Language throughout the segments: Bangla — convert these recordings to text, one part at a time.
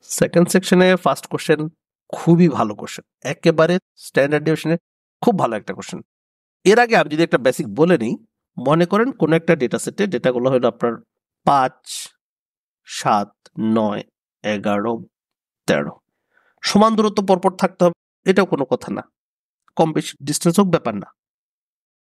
সেকেন্ড সেকশনে ফার্স্ট কোশ্চেন খুবই ভালো কোশ্চেন, একেবারে স্ট্যান্ডার্ড ডিভিশনে খুব ভালো একটা কোশ্চেন। এর আগে আমি যদি একটা বেসিক বলে নিই, মনে করেন কোন একটা ডেটা সেটে ডেটাগুলো হলো আপনার 5, 7, 9, 11, 13 সমান দূরত্ব পরপর থাকতে হবে, এটাও কোনো কথা না, কম বেশি ডিস্টেন্স হোক ব্যাপার না।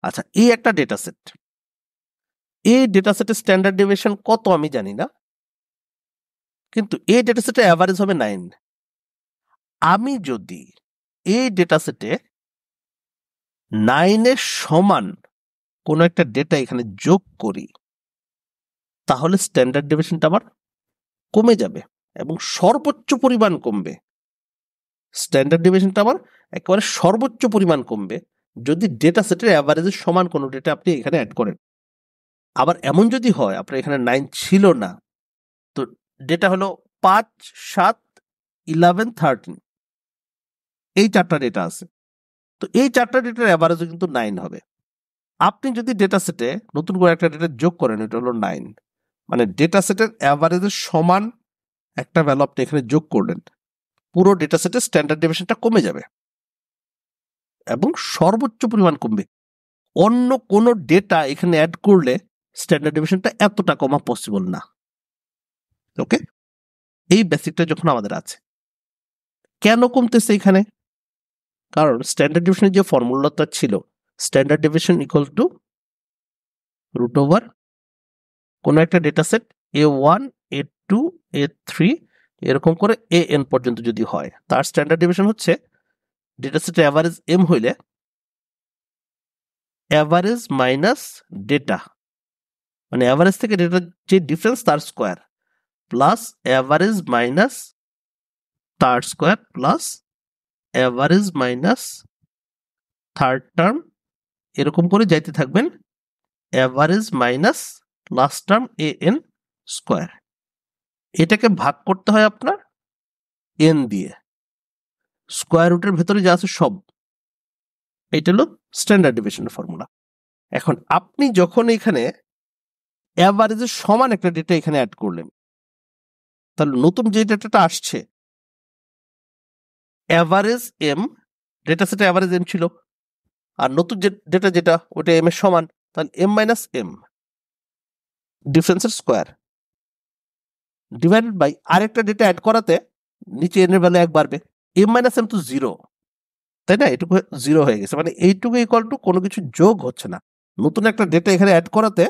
আচ্ছা, এই একটা ডেটা সেট, এই ডেটা সেটের স্ট্যান্ডার্ড ডিভিশন কত আমি জানি না, কিন্তু এই ডেটা সেটের অ্যাভারেজ হবে 9। আমি যদি এই ডেটা সেটে 9 সমান কোনো একটা ডেটা এখানে যোগ করি, তাহলে স্ট্যান্ডার্ড ডেভিয়েশনটা আমার কমে যাবে এবং সর্বোচ্চ পরিমাণ কমবে। স্ট্যান্ডার্ড ডেভিয়েশনটা আমার একেবারে সর্বোচ্চ পরিমাণ কমবে যদি ডেটা সেটের অ্যাভারেজের সমান কোনো ডেটা আপনি এখানে অ্যাড করেন। আবার এমন যদি হয় আপনার এখানে 9 ছিল না, তো ডেটা হলো 5, 7, 11, 13, এই চারটা ডেটা আছে, তো এই চারটা ডেটার অ্যাভারেজও কিন্তু 9 হবে। আপনি যদি ডেটা সেটে নতুন করে একটা ডেটা যোগ করেন, এটা হলো 9, মানে ডেটা সেটের অ্যাভারেজের সমান একটা ভ্যালু আপনি এখানে যোগ করলেন, পুরো ডেটা সেটের স্ট্যান্ডার্ড ডেভিয়েশনটা কমে যাবে এবং সর্বোচ্চ পরিমাণ কমবে। অন্য কোনো ডেটা এখানে অ্যাড করলে স্ট্যান্ডার্ড ডেভিয়েশনটা এতটা কমা পসিবল না। ওকে, এই বেসিকটা যখন আমাদের আছে, কেন কমতেছে এখানে? কারণ স্ট্যান্ডার্ড ডেভিয়েশনের যে ফর্মুলাটা ছিল, standard deviation equal to root over কোনো একটা data set A1, A2, A3 এরকম করে AN পর্যন্ত যদি হয়, তার স্ট্যান্ডার্ড ডেভিয়েশন হচ্ছে ডেটা সেটের অ্যাভারেজ M হইলে অ্যাভারেজ মাইনাস ডেটা, মানে অ্যাভারেজ থেকে ডেটার যে ডিফারেন্স তার স্কোয়ার, প্লাস অ্যাভারেজ মাইনাস তার square, plus average minus third term, এরকম করে যাইতে থাকবেন, average minus last term AN square. এটাকে ভাগ করতে হয় আপনার n দিয়ে, স্কোয়ার রুটের ভেতরে যা আছে সব। এটা হলো স্ট্যান্ডার্ড ডেভিয়েশনের ফর্মুলা। এখন আপনি যখন এখানে অ্যাভারেজের সমান একটা ডেটা এখানে অ্যাড করলেন, তাহলে নতুন যে ডেটাটা আসছে অ্যাভারেজ এম, ডেটা সেটে অ্যাভারেজ এম ছিল, আর নতুন যে ডেটা যেটা ওটা এম এর সমান, তাহলে এম মাইনাস এম ডিফারেন্সের স্কোয়ার ডিভাইডেড বাই আরেকটা ডেটা অ্যাড করাতে নিচে এন এর ভ্যালু 1 বাড়বে, এম মাইনাস এম তো 0, তাই না? এটুকু 0 হয়ে গেছে, মানে এইটুকু ইকুয়াল টু কোনো কিছু যোগ হচ্ছে না। নতুন একটা ডেটা এখানে অ্যাড করাতে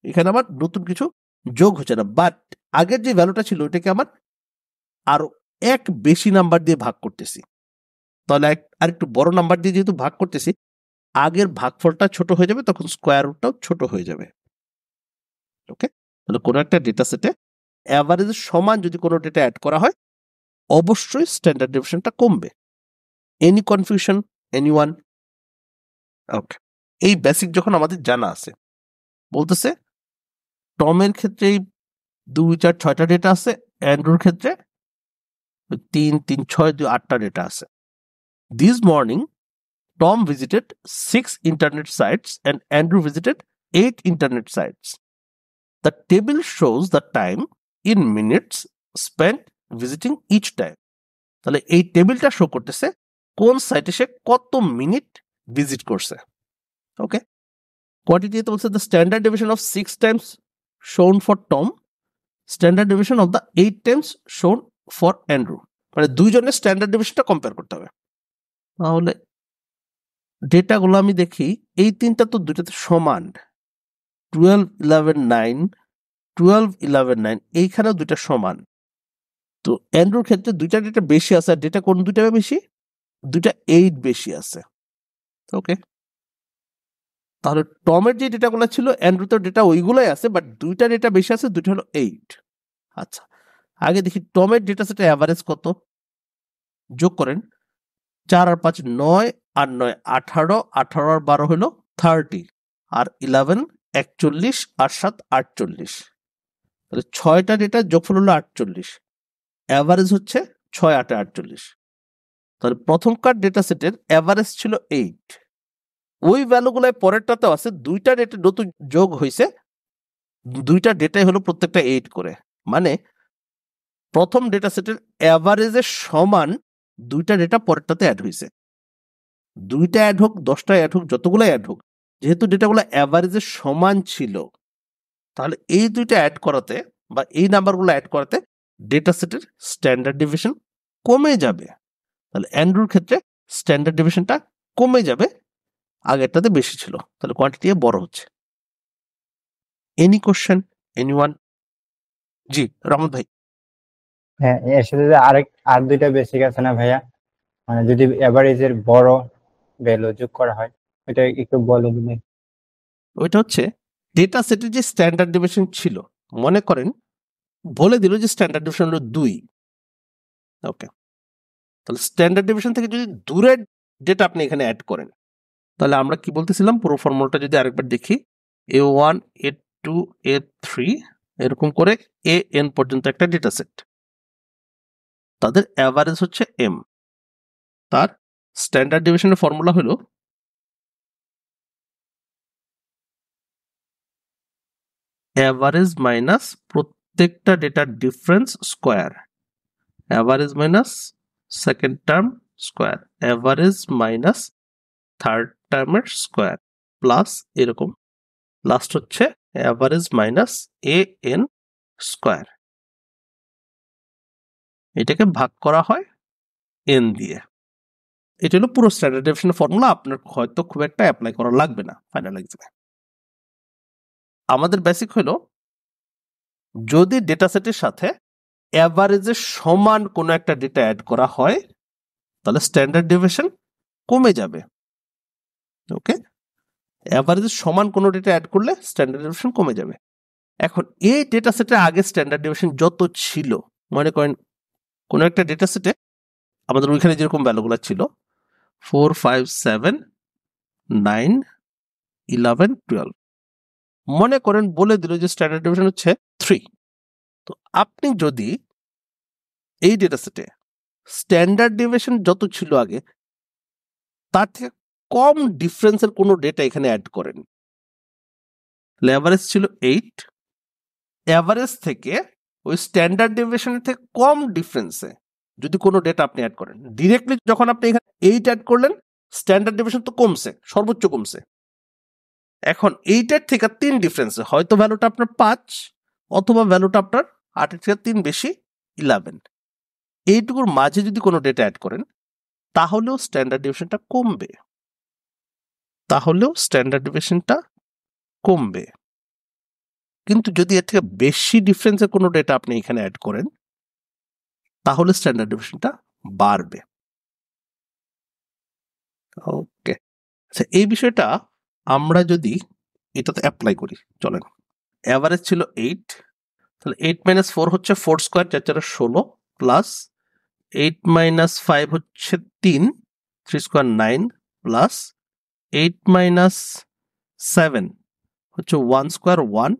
এখানে আমার নতুন কিছু যোগ হচ্ছে না, বাট আগের যে ভ্যালুটা ছিল ওইটাকে আমার আরো 1 বেশি নাম্বার দিয়ে ভাগ করতেছি। তাহলে আর একটু বড় নাম্বার দিয়ে যেহেতু ভাগ করতেছি, আগের ভাগফলটা ছোট হয়ে যাবে, তখন স্কোয়ার রুটটাও ছোট হয়ে যাবে। ওকে, তাহলে কোনো একটা ডেটা সেটে অ্যাভারেজের সমান যদি কোনো ডেটা অ্যাড করা হয়, অবশ্যই স্ট্যান্ডার্ড ডেভিয়েশনটা কমবে। Any confusion, anyone? ওকে, এই বেসিক যখন আমাদের জানা আছে, বলতেছে টমের ক্ষেত্রে 2, 4, 6টা ডেটা আছে, অ্যান্ড্রুর ক্ষেত্রে 3, 3, 6, 2, 8টা ডেটা আছে। This morning Tom visited 6 internet sites and Andrew visited 8 internet sites. The table shows the time in minutes spent visiting each time. তাহলে এই টেবিলটা শো করতেছে কোন সাইটে সে কত মিনিট ভিজিট করছে। ওকে, কোয়ান্টিটিতে বলছে the standard deviation of 6 times shown for Tom, standard deviation of the 8 times shown for Andrew, মানে দুইজনের স্ট্যান্ডার্ড ডেভিয়েশনটা কম্পেয়ার করতে হবে। তাহলে ডেটাগুলো আমি দেখি, এই তিনটা তো দুইটাতে সমান, 12, 11, 9, 12, 11, 9, এইখানেও দুইটা সমান। তো অ্যান্ড্রুর ক্ষেত্রে দুইটা ডেটা বেশি আছে, আর ডেটা কোন দুইটা বেশি? দুইটা 8 বেশি আছে। ওকে, তাহলে টমের যে ডেটাগুলো ছিল অ্যান্ড্রুতে ডেটা ওইগুলোই আছে, বাট দুইটা ডেটা বেশি আছে, দুইটা হলো 8। আচ্ছা, আগে দেখি টমের ডেটা সেটের অ্যাভারেজ কত, যোগ করেন। 4 আর 5 9, আর 9 18, 18 আর 12 হলো 30, আর 11 41, আর 7 48, তাহলে 6টা ডেটা যোগফল হলো 48, অ্যাভারেজ হচ্ছে 6, 8, 48। তাহলে প্রথমকার ডেটা সেটের অ্যাভারেজ ছিল 8, ওই ভ্যালুগুলোয় পরেরটাতেও আছে, দুইটা ডেটা নতুন যোগ হয়েছে, দুইটা ডেটাই হলো প্রত্যেকটা 8 করে, মানে প্রথম ডেটা সেটের অ্যাভারেজের সমান দুইটা ডেটা পরেরটাতে অ্যাড হয়েছে। দুইটা অ্যাড হোক, 10টা অ্যাড হোক, যতগুলো অ্যাড হোক, যেহেতু ডেটাগুলো অ্যাভারেজের সমান ছিল, তাহলে এই দুইটা অ্যাড করাতে বা এই নাম্বারগুলো অ্যাড করাতে ডেটা সেটের স্ট্যান্ডার্ড ডিভিশন কমে যাবে। তাহলে অ্যান্ড্রুর ক্ষেত্রে স্ট্যান্ডার্ড ডিভিশনটা কমে যাবে, আগেরটাতে বেশি ছিল, তাহলে কোয়ান্টিটি বড় হচ্ছে। Any question, anyone? জি রহমত ভাই। হ্যাঁ, এর সাথে যে আর দুইটা বেসিক আছে না ভাইয়া, মানে যদি এভারেজের বড় ভ্যালু যোগ করা হয়, এটা একটু বলে দিলে। ওইটা হচ্ছে ডেটা সেটের যে স্ট্যান্ডার্ড ডিভিশন ছিল, মনে করেন বলে দিল যে স্ট্যান্ডার্ড ডিভিশন হলো 2, ওকে, তাহলে স্ট্যান্ডার্ড ডিভিশন থেকে যদি দূরের ডেটা আপনি এখানে অ্যাড করেন, তাহলে আমরা কি বলতেছিলাম, পুরো ফর্মুলাটা যদি আরেকবার দেখি, A1 A2 A3 এরকম করে AN পর্যন্ত একটা ডেটা সেট, তাদের অ্যাভারেজ হচ্ছে M, তার স্ট্যান্ডার্ড ডিভিশনের ফর্মুলা হলো অ্যাভারেজ মাইনাস প্রত্যেকটা ডেটার difference square, average minus second term square, average minus third টার্মের স্কোয়ার, প্লাস এরকম লাস্ট হচ্ছে অ্যাভারেজ মাইনাস AN স্কোয়ার। এটাকে ভাগ করা হয় N দিয়ে। এটা হলো পুরো স্ট্যান্ডার্ড ডেভিশনের ফর্মুলা, আপনার হয়তো খুব একটা অ্যাপ্লাই করা লাগবে না ফাইনাল এক্সামে। আমাদের বেসিক হলো যদি ডেটা সেটের সাথে অ্যাভারেজের সমান কোনো একটা ডেটা অ্যাড করা হয়, তাহলে স্ট্যান্ডার্ড ডেভিয়েশন কমে যাবে। ওকে, অ্যাভারেজের সমান কোনো ডেটা অ্যাড করলে স্ট্যান্ডার্ড ডেভিয়েশন কমে যাবে। এখন এই ডেটা সেটের আগে স্ট্যান্ডার্ড ডেভিয়েশন যত ছিল, মনে করেন কোনো একটা ডেটা সেটে আমাদের ওইখানে যেরকম ভ্যালুগুলো ছিল 4 5 7 9 11 12, মনে করেন বলে দিল যে স্ট্যান্ডার্ড ডেভিয়েশন হচ্ছে 3, তো আপনি যদি এই ডেটা সেটে স্ট্যান্ডার্ড ডেভিয়েশন যত ছিল আগে তার থেকে কম ডিফারেন্সের কোনো ডেটা এখানে অ্যাড করেন, এভারেজ ছিল 8, এভারেজ থেকে ওই স্ট্যান্ডার্ড ডেভিয়েশনের থেকে কম ডিফারেন্সে যদি কোনো ডেটা আপনি অ্যাড করেন, ডিরেক্টলি যখন আপনি এখানে 8 অ্যাড করলেন, স্ট্যান্ডার্ড ডেভিয়েশন তো কমছে, সর্বোচ্চ কমছে। এখন 8-এর থেকে 3 ডিফারেন্সে হয়তো ভ্যালুটা আপনার 5 অথবা ভ্যালুটা আপনার 8-এর থেকে 3 বেশি 11, এইটুকুর মাঝে যদি কোনো ডেটা অ্যাড করেন, তাহলেও স্ট্যান্ডার্ড ডেভিয়েশনটা কমবে, কমবে। কিন্তু যদি এর থেকে বেশি ডিফারেন্সের কোনো ডেটা আপনি এখানে অ্যাড করেন, তাহলে স্ট্যান্ডার্ড ডেভিয়েশনটা বাড়বে। ওকে, আচ্ছা এই বিষয়টা আমরা যদি এটাতে অ্যাপ্লাই করি, চলেন। অ্যাভারেজ ছিল 8, তাহলে 8 - 4 হচ্ছে 4 স্কোয়ার, 4 4 16, প্লাস 8 - 5 হচ্ছে 3, 3 স্কোয়ার 9, প্লাস 8 - 7 হচ্ছে 1 স্কোয়ার 1,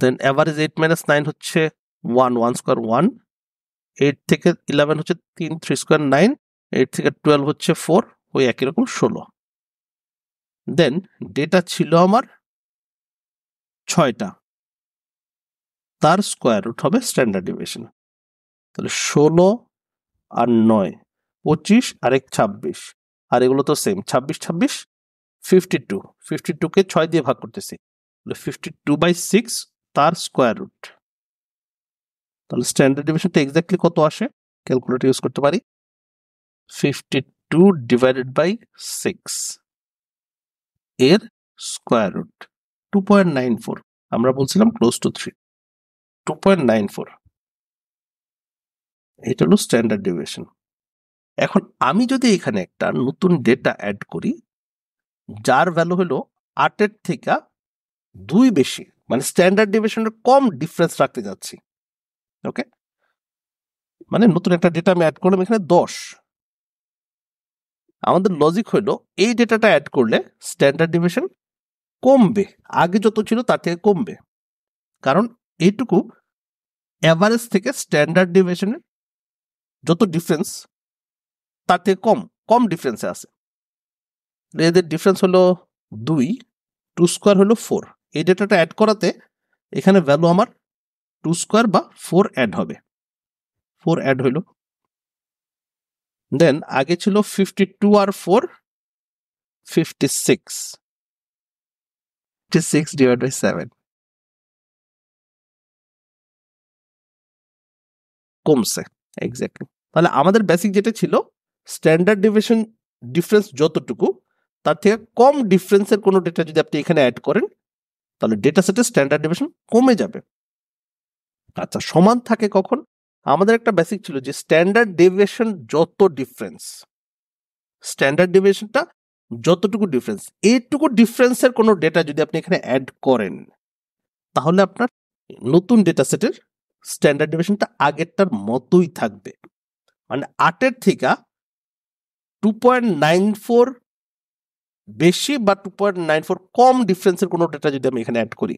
দেন অ্যাভারেজ 8 - 9 হচ্ছে 1, 1 স্কোয়ার 1, 8 থেকে 11 হচ্ছে 3, 3 স্কোয়ার 9, 8 থেকে 12 হচ্ছে 4, ওই একই রকম 16। দেন ডেটা ছিল আমার 6টা, তার স্কোয়ার রুট হবে স্ট্যান্ডার্ড ডেভিয়েশন, তাহলে 16 আর 9 25 আর 1 26, আর এগুলো তো সেম 26 26 52, 52কে 6 দিয়ে ভাগ করতেছি, 52/6 তার স্কোয়ার রুট, তাহলে স্ট্যান্ডার্ড ডেভিয়েশনটা এক্স্যাক্টলি কত আসে, ক্যালকুলেটর ইউজ করতে পারি, 52 ডিভাইডেড বাই 6 এর স্কোয়ার রুট 2.94, আমরা বলছিলাম ক্লোজ টু 3, 2.94, এটা হলো স্ট্যান্ডার্ড ডেভিয়েশন। এখন আমি যদি এখানে একটা নতুন ডেটা অ্যাড করি যার ভ্যালু হলো 8-এর থেকে 2 বেশি, মানে স্ট্যান্ডার্ড ডেভিয়েশনের কম ডিফারেন্স রাখতে যাচ্ছি, ওকে, মানে নতুন একটা ডেটা আমি অ্যাড করলাম এখানে 10, আমাদের লজিক হলো এই ডেটাটা অ্যাড করলে স্ট্যান্ডার্ড ডেভিয়েশন কমবে, আগে যত ছিল তার থেকে কমবে, কারণ এইটুকু অ্যাভারেজ থেকে স্ট্যান্ডার্ড ডেভিয়েশনের যত ডিফারেন্স তার থেকে কম ডিফারেন্সে আছে, এদের ডিফারেন্স হলো 2 স্কোয়ার হলো 4, এই ডেটাটা অ্যাড করাতে এখানে ভ্যালু আমার 2 স্কোয়ার বা 4 অ্যাড হবে, 4 অ্যাড হইল। দেন আগে ছিল 52 আর 4 56, 56 ডিভাইড বাই 7 কমছে এক্স্যাক্টলি। তাহলে আমাদের বেসিক যেটা ছিল স্ট্যান্ডার্ড ডেভিয়েশন ডিফারেন্স যতটুকু তার থেকে কম ডিফারেন্সের কোনো ডেটা যদি আপনি এখানে অ্যাড করেন তাহলে ডেটা সেটের স্ট্যান্ডার্ড ডেভিয়েশন কমে যাবে। আচ্ছা, সমান থাকে কখন? আমাদের একটা বেসিক ছিল যে স্ট্যান্ডার্ড ডেভিয়েশন যত ডিফারেন্স, স্ট্যান্ডার্ড ডেভিয়েশনটা যতটুকু ডিফারেন্স, এইটুকু ডিফারেন্সের কোনো ডেটা যদি আপনি এখানে অ্যাড করেন তাহলে আপনার নতুন ডেটা সেটের স্ট্যান্ডার্ড ডেভিয়েশনটা আগেরটার মতোই থাকবে। মানে 8-এর থেকে 2.94 বেশি বা 2.94 কম ডিফারেন্সের কোনো ডেটা যদি আমি এখানে অ্যাড করি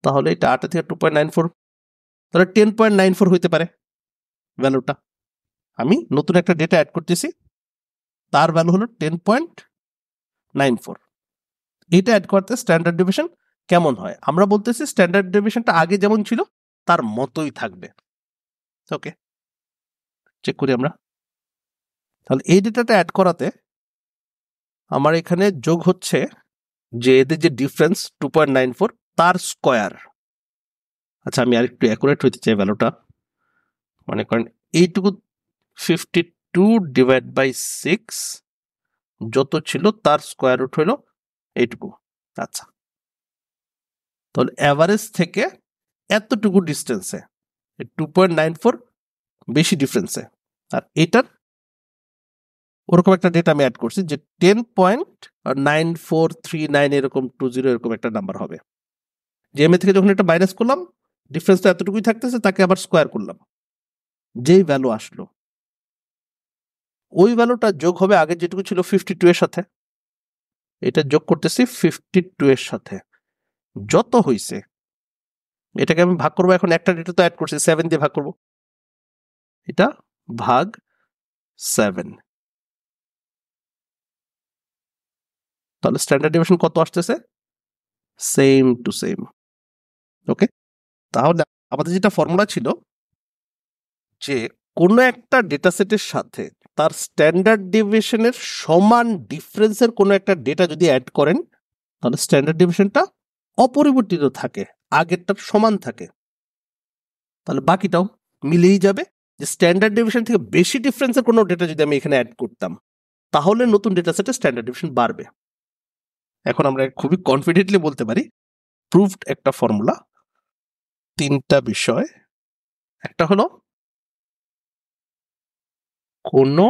তাহলে এটা 8 থেকে 2.94 তাহলে 10.94 হইতে পারে ভ্যালুটা। আমি নতুন একটা ডেটা অ্যাড করতেছি, তার ভ্যালু হলো 10.94। এটা অ্যাড করতে স্ট্যান্ডার্ড ডেভিয়েশন কেমন হয়? আমরা বলতেছি স্ট্যান্ডার্ড ডেভিয়েশনটা আগে যেমন ছিল তার মতোই থাকবে। ওকে, চেক করি আমরা। তাহলে এই ডেটাটা অ্যাড করাতে আমার এখানে যোগ হচ্ছে যে এদের যে ডিফারেন্স 2.94 তার স্কোয়ার। আচ্ছা, আমি আরেকটু অ্যাকুরেট হইতে চাই ভ্যালুটা, মনে করেন এইটুকু 52 ডিভাইড বাই 6 যত ছিল তার স্কোয়ার রুট হইল এইটুকু। আচ্ছা, তাহলে অ্যাভারেজ থেকে এতটুকু ডিস্টেন্সে 2.94 বেশি ডিফারেন্সে, আর এটার ওরকম একটা ডেটা আমি অ্যাড করছি যে 10.9439 এরকম 20 এরকম একটা নাম্বার হবে। জিএমএ থেকে যখন এটা মাইনাস করলাম ডিফারেন্সটা এতটুকুই থাকতেছে, তাকে আবার স্কোয়ার করলাম, যেই ভ্যালু আসলো ওই ভ্যালুটা যোগ হবে আগে যেটুকু ছিল 52 এর সাথে, এটা যোগ করতেছি 52 এর সাথে, যত হইছে এটাকে আমি ভাগ করবো। এখন একটা ডেটা তো অ্যাড করছি, 7 দিয়ে ভাগ করব, এটা ভাগ 7। তাহলে স্ট্যান্ডার্ড ডেভিয়েশন কত আসতেছে? Same to same. ওকে, তাহলে আমাদের যেটা ফর্মুলা ছিল যে কোনো একটা ডেটা সেটের সাথে তার স্ট্যান্ডার্ড ডেভিয়েশনের সমান ডিফারেন্সের কোনো একটা ডেটা যদি অ্যাড করেন তাহলে স্ট্যান্ডার্ড ডেভিয়েশনটা অপরিবর্তিত থাকে, আগেরটার সমান থাকে। তাহলে বাকিটাও মিলেই যাবে। যে স্ট্যান্ডার্ড ডেভিয়েশন থেকে বেশি ডিফারেন্সের কোনো ডেটা যদি আমি এখানে অ্যাড করতাম তাহলে নতুন ডেটা সেটে স্ট্যান্ডার্ড ডেভিয়েশন বাড়বে। এখন আমরা খুবই কনফিডেন্টলি বলতে পারি প্রুভড একটা ফর্মুলা, 3টা বিষয়। একটা হলো কোনো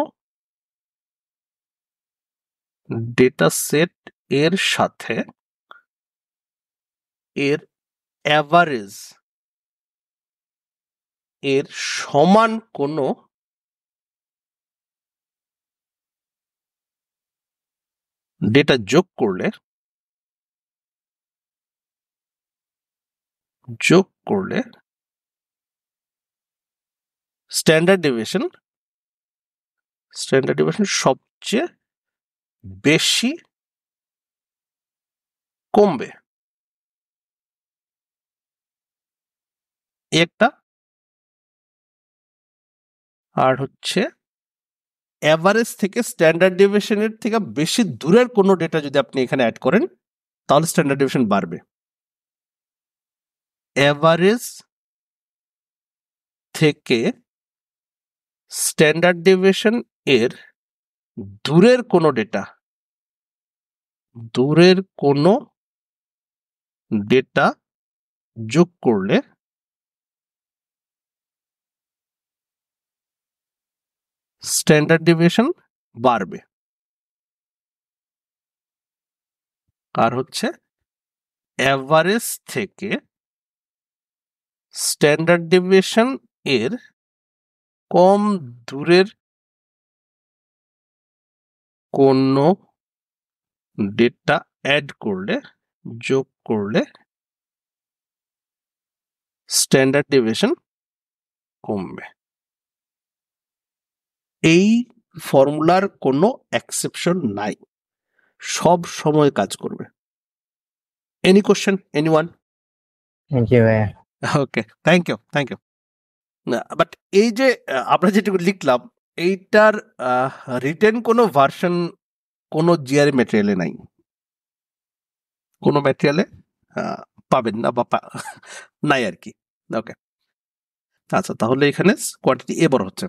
ডেটা সেট এর সাথে এর অ্যাভারেজ এর সমান কোনো ডেটা যোগ করলে স্ট্যান্ডার্ড ডেভিয়েশন সবচেয়ে বেশি কমবে। একটা আর হচ্ছে অ্যাভারেজ থেকে স্ট্যান্ডার্ড ডেভিয়েশনের থেকে বেশি দূরের কোনো ডেটা যদি আপনি এখানে অ্যাড করেন তাহলে স্ট্যান্ডার্ড ডেভিয়েশন বাড়বে। অ্যাভারেজ থেকে স্ট্যান্ডার্ড ডেভিয়েশন এর দূরের কোনো ডেটা যোগ করলে স্ট্যান্ডার্ড ডেভিয়েশন বাড়বে। আর হচ্ছে অ্যাভারেজ থেকে স্ট্যান্ডার্ড ডেভিয়েশন এর কম দূরের কোনো ডেটা যোগ করলে স্ট্যান্ডার্ড ডেভিয়েশন কমবে। এই ফর্মুলার কোনো এক্সেপশন নাই, সব সময় কাজ করবে। Any question, anyone? Thank you ভাইয়া। Okay, thank you, thank you. But এই যে আমরা যেটুকু লিখলাম, এইটার রিটেন কোনো ভার্সন কোনো জিআরই ম্যাটেরিয়ালে নাই, কোনো ম্যাটেরিয়ালে পাবেন না বা নাই আর কি। ওকে, আচ্ছা, তাহলে এখানে কোয়ান্টিটি এ বড় হচ্ছে।